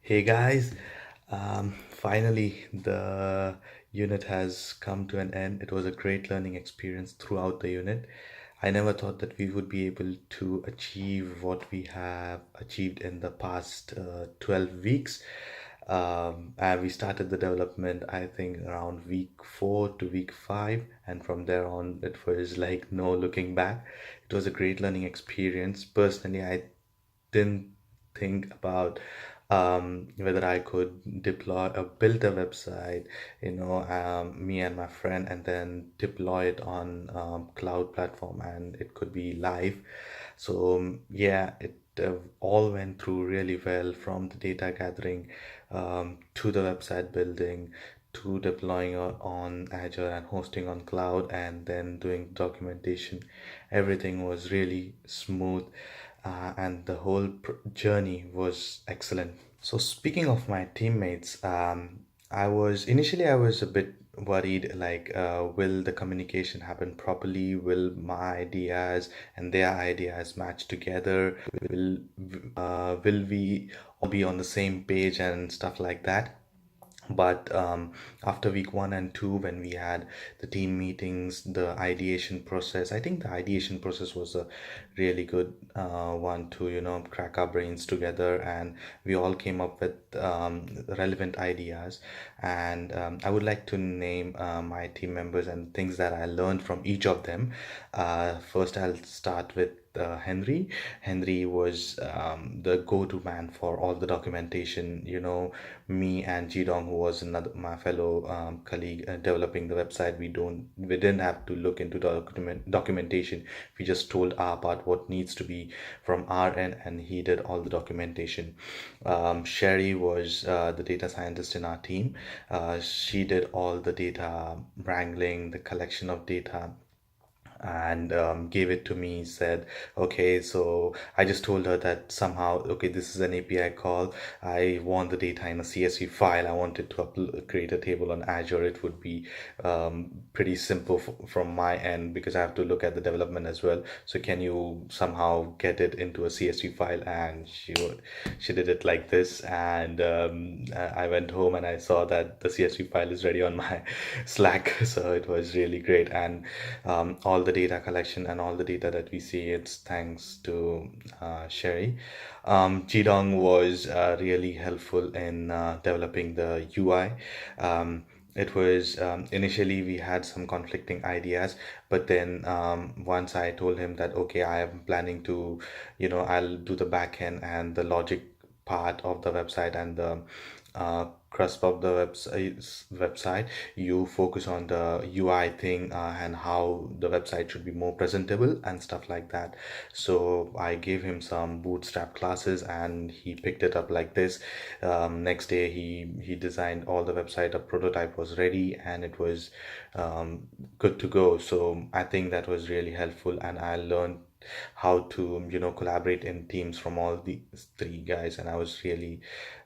Hey guys, finally the unit has come to an end. It was a great learning experience throughout the unit. I never thought that we would be able to achieve what we have achieved in the past 12 weeks. And we started the development, I think, around week 4 to week 5, and from there on, it was like no looking back. It was a great learning experience. Personally, I didn't think about whether I could build a website, me and my friend, and then deploy it on cloud platform, and it could be live. So yeah, it all went through really well, from the data gathering to the website building to deploying on Azure and hosting on cloud, and then doing documentation. Everything was really smooth, and the whole journey was excellent. So speaking of my teammates, I was a bit worried, like, will the communication happen properly? Will my ideas and their ideas match together? Will we all be on the same page and stuff like that? But after week 1 and 2, when we had the team meetings, the ideation process, I think the ideation process was a really good one to, crack our brains together, and we all came up with relevant ideas. And I would like to name my team members and things that I learned from each of them. First, I'll start with Henry. Henry was the go-to man for all the documentation. Me and Jidong, who was another my fellow colleague, developing the website, we didn't have to look into documentation. We just told our part what needs to be from our end, and he did all the documentation. Sherry was the data scientist in our team. She did all the data wrangling, the collection of data, and gave it to me. Said, okay, so I just told her that somehow, okay, this is an API call. I want the data in a CSV file. I wanted to create a table on Azure. It would be pretty simple from my end, because I have to look at the development as well. So can you somehow get it into a CSV file? And she did it like this, and I went home and I saw that the CSV file is ready on my Slack. So it was really great. And all the data collection and all the data that we see, it's thanks to Sherry. Jidong was really helpful in developing the UI. It was, initially we had some conflicting ideas, but then once I told him that, okay, I am planning to, I'll do the back end and the logic part of the website, and the crust of the website, you focus on the UI thing, and how the website should be more presentable and stuff like that. So I gave him some bootstrap classes, and he picked it up like this. Next day, he designed all the website. A prototype was ready, and it was good to go. So I think that was really helpful, and I learned how to, collaborate in teams from all these three guys, and I was really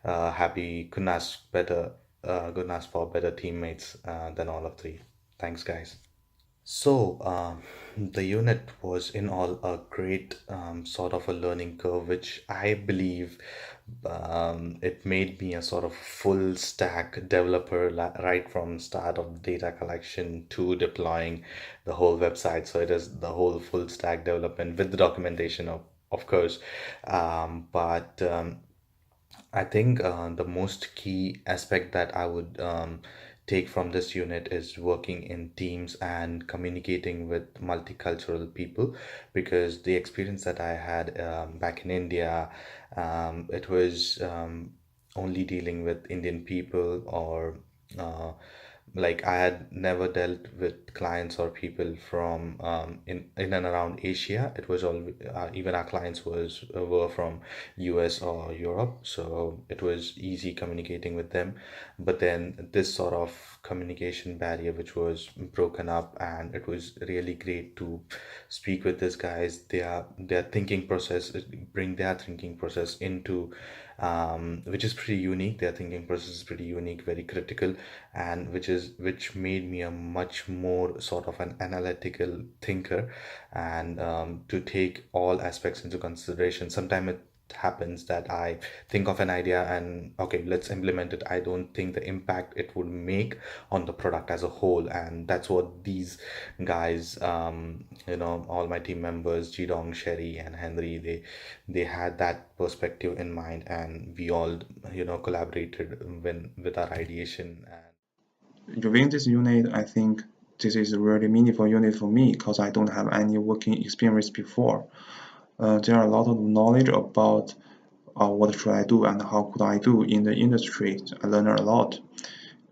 happy. Couldn't ask for better teammates than all of three. Thanks, guys. So, the unit was in all a great sort of a learning curve, which I believe it made me a sort of full stack developer, right from start of data collection to deploying the whole website. So it is the whole full stack development with the documentation, of course. But I think the most key aspect that I would take from this unit is working in teams and communicating with multicultural people, because the experience that I had back in India, it was only dealing with Indian people, or uh, like, I had never dealt with clients or people from in and around Asia. It was all, even our clients were from US or Europe, so it was easy communicating with them. But then this sort of communication barrier, which was broken up, and it was really great to speak with these guys. Their thinking process, bring their thinking process into, which is pretty unique. Their thinking process is pretty unique, very critical, and which made me a much more sort of an analytical thinker, and to take all aspects into consideration. Sometimes happens that I think of an idea and okay, let's implement it. I don't think the impact it would make on the product as a whole, and that's what these guys, all my team members, Jidong, Sherry, and Henry, they had that perspective in mind, and we all collaborated when with our ideation. And During this unit, I think this is a really meaningful unit for me because I don't have any working experience before. There are a lot of knowledge about what should I do and how could I do in the industry. I learned a lot.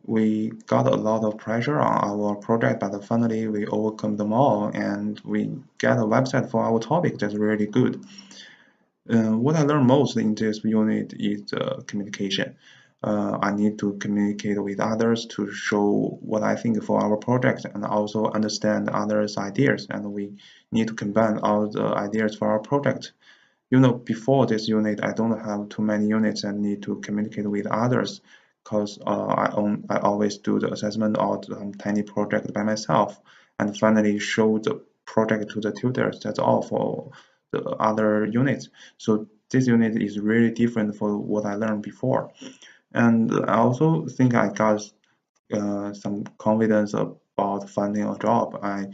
We got a lot of pressure on our project, but finally we overcome them all and we get a website for our topic that's really good. What I learned most in this unit is communication. I need to communicate with others to show what I think for our project and also understand others' ideas. And we need to combine all the ideas for our project. Before this unit, I don't have too many units and need to communicate with others because I always do the assessment of the tiny project by myself and finally show the project to the tutors. That's all for the other units. So this unit is really different for what I learned before. And I also think I got some confidence about finding a job. I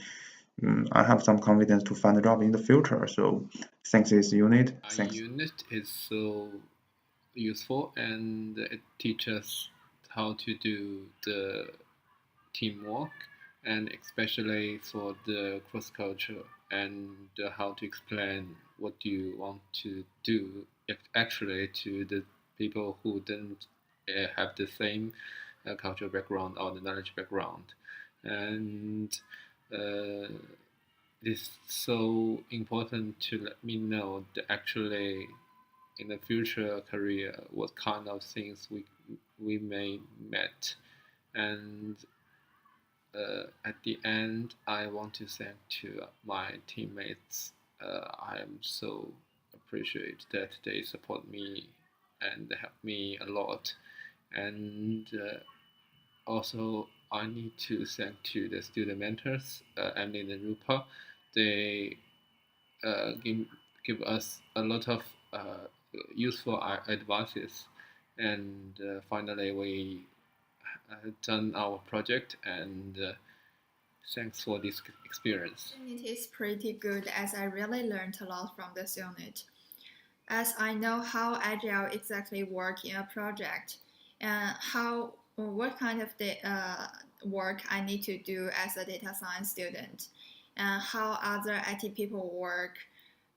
have some confidence to find a job in the future. So thanks this unit. My Thanks. unit is so useful and it teaches how to do the teamwork and especially for the cross culture and how to explain what you want to do actually to the people who didn't have the same cultural background or the knowledge background. And uh, it's so important to let me know that actually in the future career what kind of things we may met. And at the end I want to thank to my teammates. I am so appreciate that they support me and they help me a lot. And also I need to thank to the student mentors, Emily and Rupa. They give us a lot of useful advices. And finally, we done our project. And thanks for this experience. It is pretty good as I really learned a lot from this unit. As I know how agile exactly work in a project and how what kind of work I need to do as a data science student and how other IT people work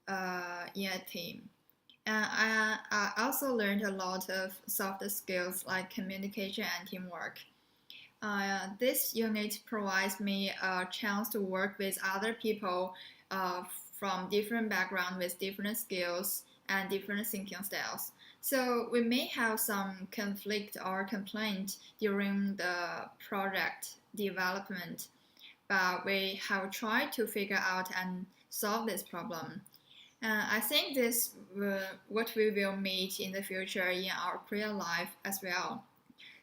in a team. And I also learned a lot of soft skills like communication and teamwork. This unit provides me a chance to work with other people uh, from different backgrounds with different skills and different thinking styles. So we may have some conflict or complaint during the project development, but we have tried to figure out and solve this problem. I think this what we will meet in the future in our real life as well.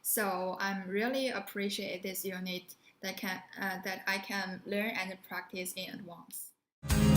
So I'm really appreciate this unit that I can learn and practice in advance.